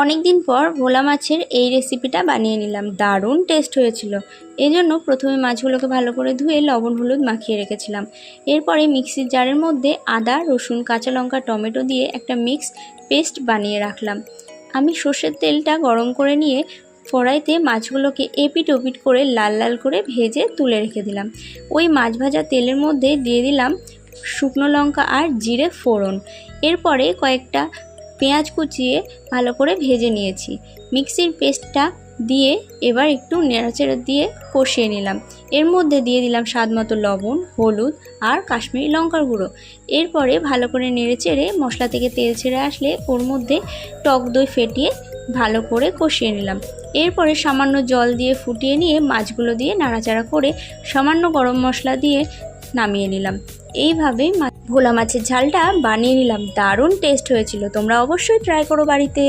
অনেক দিন পর ভোলা মাছের এই রেসিপিটা বানিয়ে নিলাম। দারুণ টেস্ট হয়েছিল। এই জন্য প্রথমে মাছগুলোকে ভালো করে ধুয়ে লবণ হলুদ মাখিয়ে রেখেছিলাম। এরপরে মিক্সির জারের মধ্যে আদা রসুন কাঁচা লঙ্কা টমেটো দিয়ে একটা মিক্স পেস্ট বানিয়ে রাখলাম। আমি সর্ষের তেলটা গরম করে নিয়ে কড়াইতে মাছগুলোকে এপিট ওপিট করে লাল লাল করে ভেজে তুলে রেখে দিলাম। ওই মাছ ভাজা তেলের মধ্যে দিয়ে দিলাম শুকনো লঙ্কা আর জিরে ফোড়ন। এরপরে কয়েকটা পেঁয়াজ কুচিয়ে ভালো করে ভেজে নিয়েছি। মিক্সির পেস্টটা দিয়ে এবার একটু নেড়াচেড়া দিয়ে কষিয়ে নিলাম। এর মধ্যে দিয়ে দিলাম স্বাদ মতো লবণ হলুদ আর কাশ্মীরি লঙ্কার গুঁড়ো। এরপরে ভালো করে নেড়েচেড়ে মশলা থেকে তেল ছেড়ে আসলে ওর মধ্যে টক দই ফেটিয়ে ভালো করে কষিয়ে নিলাম। এরপরে সামান্য জল দিয়ে ফুটিয়ে নিয়ে মাছগুলো দিয়ে নাড়াচাড়া করে সামান্য গরম মশলা দিয়ে নামিয়ে নিলাম। এইভাবেই ভোলা মাছের ঝালটা বানিয়ে নিলাম। দারুণ টেস্ট হয়েছিল। তোমরা অবশ্যই ট্রাই করো বাড়িতে।